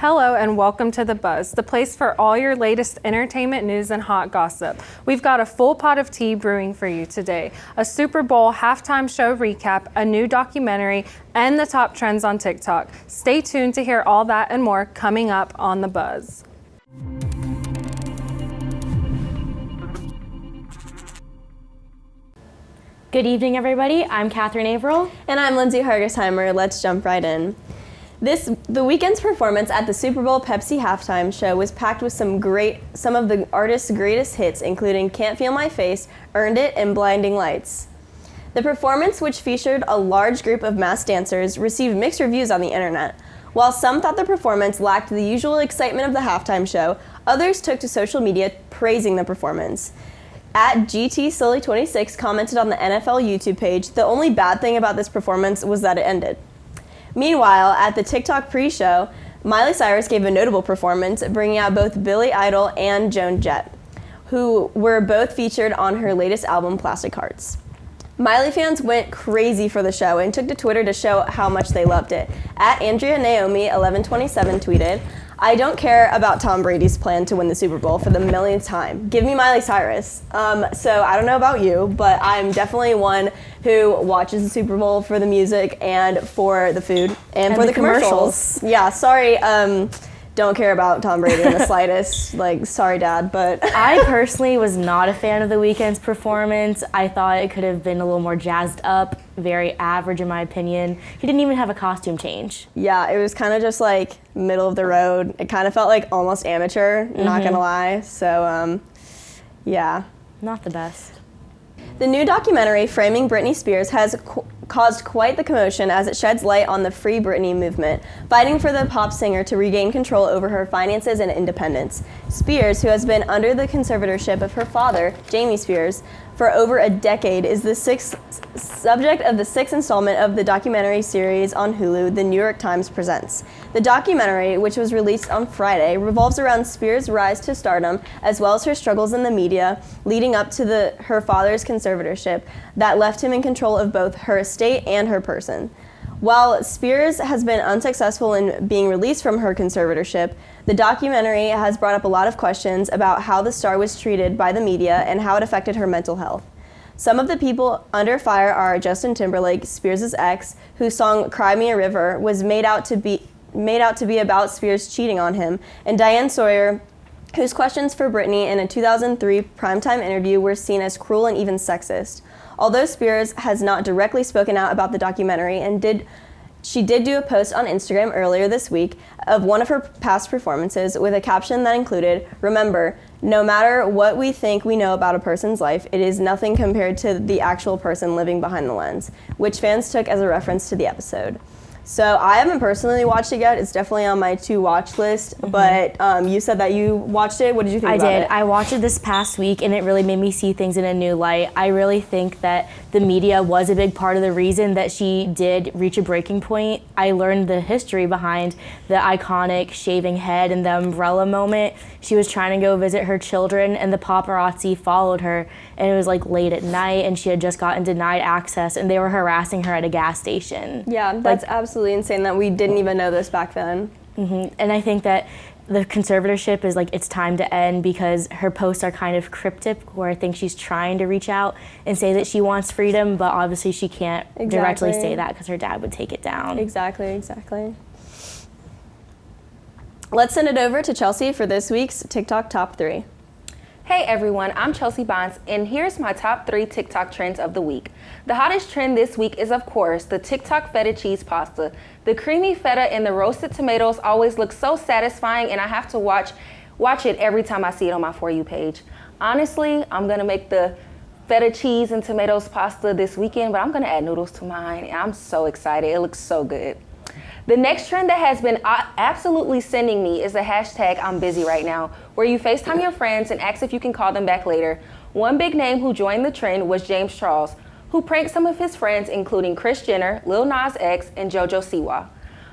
Hello and welcome to The Buzz, the place for all your latest entertainment news and hot gossip. We've got a full pot of tea brewing for you today. A Super Bowl halftime show recap, a new documentary, and the top trends on TikTok. Stay tuned to hear all that and more coming up on The Buzz. Good evening, everybody. I'm Catherine Averill. And I'm Lindsey Hargesheimer. Let's jump right in. The weekend's performance at the Super Bowl Pepsi halftime show was packed with some of the artist's greatest hits, including Can't Feel My Face, Earned It, and Blinding Lights. The performance, which featured a large group of masked dancers, received mixed reviews on the internet. While some thought the performance lacked the usual excitement of the halftime show, others took to social media praising the performance. At GTSilly26 commented on the NFL YouTube page, the only bad thing about this performance was that it ended. Meanwhile, at the TikTok pre-show, Miley Cyrus gave a notable performance, bringing out both Billy Idol and Joan Jett, who were both featured on her latest album, Plastic Hearts. Miley fans went crazy for the show and took to Twitter to show how much they loved it. At Andrea Naomi 1127 tweeted, "I don't care about Tom Brady's plan to win the Super Bowl for the millionth time. Give me Miley Cyrus." So I don't know about you, but I'm definitely one who watches the Super Bowl for the music and for the food and for the commercials. Yeah, sorry. Don't care about Tom Brady in the slightest. Sorry, Dad, but... I personally was not a fan of the weekend's performance. I thought it could have been a little more jazzed up, very average in my opinion. He didn't even have a costume change. Yeah, it was kind of just middle of the road. It kind of felt like almost amateur, not gonna lie. So, yeah. Not the best. The new documentary, Framing Britney Spears, has caused quite the commotion as it sheds light on the Free Britney movement, fighting for the pop singer to regain control over her finances and independence. Spears, who has been under the conservatorship of her father, Jamie Spears, for over a decade, is the subject of the sixth installment of the documentary series on Hulu, The New York Times Presents. The documentary, which was released on Friday, revolves around Spears' rise to stardom, as well as her struggles in the media leading up to her father's conservatorship that left him in control of both her estate and her person. While Spears has been unsuccessful in being released from her conservatorship, the documentary has brought up a lot of questions about how the star was treated by the media and how it affected her mental health. Some of the people under fire are Justin Timberlake, Spears' ex, whose song Cry Me a River was made out to be about Spears cheating on him, and Diane Sawyer, whose questions for Britney in a 2003 primetime interview were seen as cruel and even sexist. Although Spears has not directly spoken out about the documentary she did do a post on Instagram earlier this week of one of her past performances with a caption that included, "Remember, no matter what we think we know about a person's life, it is nothing compared to the actual person living behind the lens," which fans took as a reference to the episode. So I haven't personally watched it yet. It's definitely on my to-watch list, but you said that you watched it. What did you think about it? I did. I watched it this past week, and it really made me see things in a new light. I really think that the media was a big part of the reason that she did reach a breaking point. I learned the history behind the iconic shaving head and the umbrella moment. She was trying to go visit her children, and the paparazzi followed her, and it was late at night, and she had just gotten denied access, and they were harassing her at a gas station. Yeah, that's absolutely insane that we didn't even know this back then. And I think that the conservatorship is it's time to end because her posts are kind of cryptic, where I think she's trying to reach out and say that she wants freedom, but obviously she can't directly say that because her dad would take it down. Exactly. Let's send it over to Chelsea for this week's TikTok Top 3. Hey everyone, I'm Chelsea Bonds, and here's my top 3 TikTok trends of the week. The hottest trend this week is, of course, the TikTok feta cheese pasta. The creamy feta and the roasted tomatoes always look so satisfying, and I have to watch it every time I see it on my For You page. Honestly, I'm gonna make the feta cheese and tomatoes pasta this weekend, but I'm gonna add noodles to mine, and I'm so excited. It looks so good. The next trend that has been absolutely sending me is the hashtag I'm busy right now, where you FaceTime your friends and ask if you can call them back later. One big name who joined the trend was James Charles, who pranked some of his friends, including Kris Jenner, Lil Nas X, and JoJo Siwa.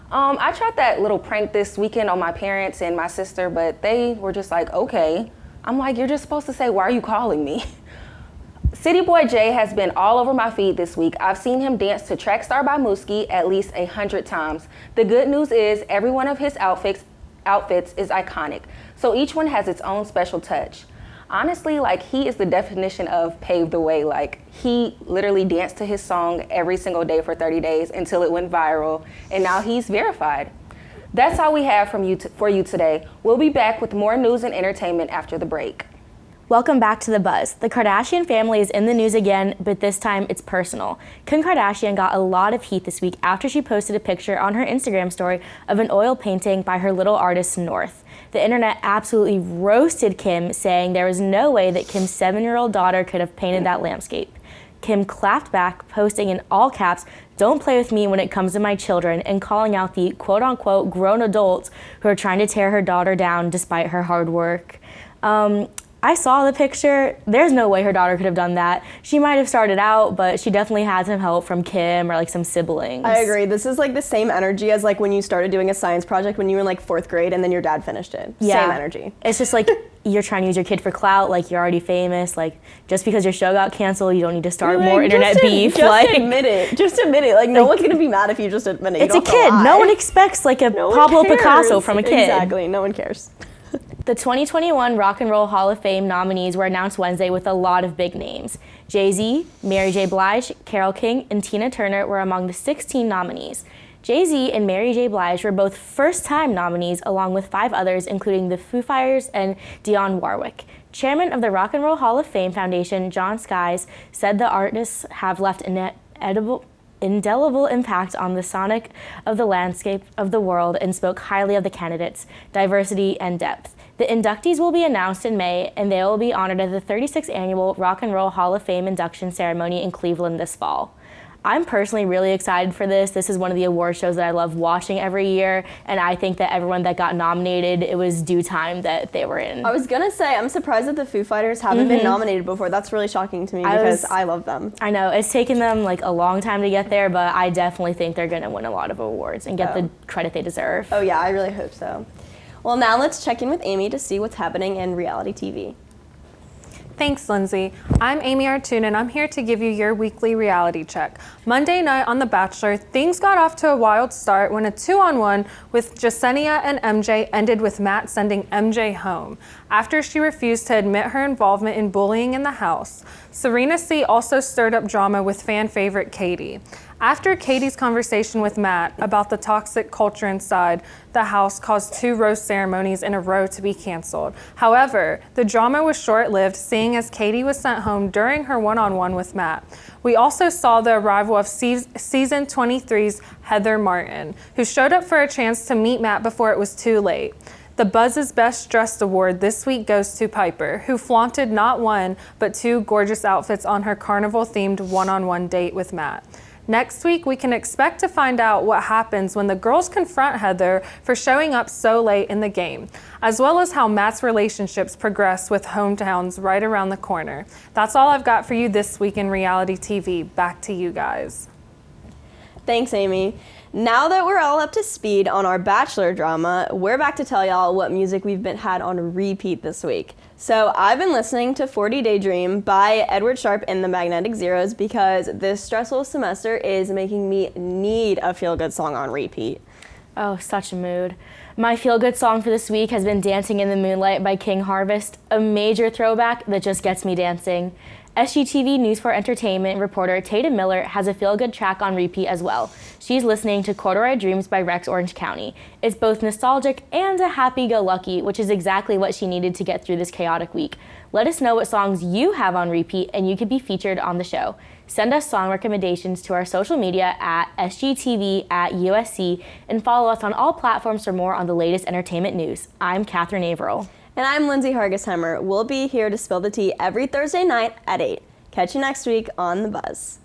I tried that little prank this weekend on my parents and my sister, but they were just like, okay. I'm like, you're just supposed to say, why are you calling me? City Boy Jay has been all over my feed this week. I've seen him dance to Trackstar by Mooski at least 100 times. The good news is every one of his outfits outfits is iconic, so each one has its own special touch. Honestly, like, he is the definition of pave the way. Like, he literally danced to his song every single day for 30 days until it went viral, and now he's verified. That's all we have for you today. We'll be back with more news and entertainment after the break. Welcome back to The Buzz. The Kardashian family is in the news again, but this time it's personal. Kim Kardashian got a lot of heat this week after she posted a picture on her Instagram story of an oil painting by her little artist North. The internet absolutely roasted Kim, saying there was no way that Kim's 7-year-old daughter could have painted that landscape. Kim clapped back, posting in all caps, "Don't play with me when it comes to my children," and calling out the quote-unquote grown adults who are trying to tear her daughter down despite her hard work. I saw the picture. There's no way her daughter could have done that. She might have started out, but she definitely had some help from Kim or like some siblings. I agree. This is like the same energy as like when you started doing a science project when you were in like 4th grade and then your dad finished it. Yeah. Same energy. It's just like you're trying to use your kid for clout, like you're already famous. Like just because your show got canceled, you don't need to start more internet beef. Just admit it. Just admit it. Like no one's gonna be mad if you just admit it. It's a kid. No one expects like a Pablo Picasso from a kid. Exactly. No one cares. The 2021 Rock and Roll Hall of Fame nominees were announced Wednesday with a lot of big names. Jay-Z, Mary J. Blige, Carole King, and Tina Turner were among the 16 nominees. Jay-Z and Mary J. Blige were both first-time nominees, along with 5 others, including the Foo Fighters and Dionne Warwick. Chairman of the Rock and Roll Hall of Fame Foundation, John Skies, said the artists have left an indelible impact on the sonic of the landscape of the world and spoke highly of the candidates' diversity and depth. The inductees will be announced in May, and they will be honored at the 36th Annual Rock and Roll Hall of Fame induction ceremony in Cleveland this fall. I'm personally really excited for this. This is one of the award shows that I love watching every year, and I think that everyone that got nominated, it was due time that they were in. I was gonna say, I'm surprised that the Foo Fighters haven't been nominated before. That's really shocking to me because I love them. I know, it's taken them like a long time to get there, but I definitely think they're gonna win a lot of awards and get the credit they deserve. Oh yeah, I really hope so. Well, now let's check in with Amy to see what's happening in reality TV. Thanks, Lindsay. I'm Amy Artoon, and I'm here to give you your weekly reality check. Monday night on The Bachelor, things got off to a wild start when a 2-on-1 with Jasenia and MJ ended with Matt sending MJ home after she refused to admit her involvement in bullying in the house. Serena C. also stirred up drama with fan favorite Katie. After Katie's conversation with Matt about the toxic culture inside the house caused 2 rose ceremonies in a row to be canceled. However, the drama was short-lived, seeing as Katie was sent home during her one-on-one with Matt. We also saw the arrival of season 23's Heather Martin, who showed up for a chance to meet Matt before it was too late. The Buzz's Best Dressed award this week goes to Piper, who flaunted not 1, but 2 gorgeous outfits on her carnival-themed one-on-one date with Matt. Next week, we can expect to find out what happens when the girls confront Heather for showing up so late in the game, as well as how Matt's relationships progress with hometowns right around the corner. That's all I've got for you this week in reality TV. Back to you guys. Thanks, Amy. Now that we're all up to speed on our Bachelor drama, we're back to tell y'all what music we've had on repeat this week. So I've been listening to 40 Daydream by Edward Sharpe and the Magnetic Zeros because this stressful semester is making me need a feel-good song on repeat. Oh, such a mood. My feel-good song for this week has been Dancing in the Moonlight by King Harvest, a major throwback that just gets me dancing. SGTV News 4 Entertainment reporter Tatum Miller has a feel-good track on repeat as well. She's listening to Corduroy Dreams by Rex Orange County. It's both nostalgic and a happy-go-lucky, which is exactly what she needed to get through this chaotic week. Let us know what songs you have on repeat and you could be featured on the show. Send us song recommendations to our social media at SGTV@USC and follow us on all platforms for more on the latest entertainment news. I'm Catherine Averill. And I'm Lindsey Hargesheimer. We'll be here to spill the tea every Thursday night at 8. Catch you next week on The Buzz.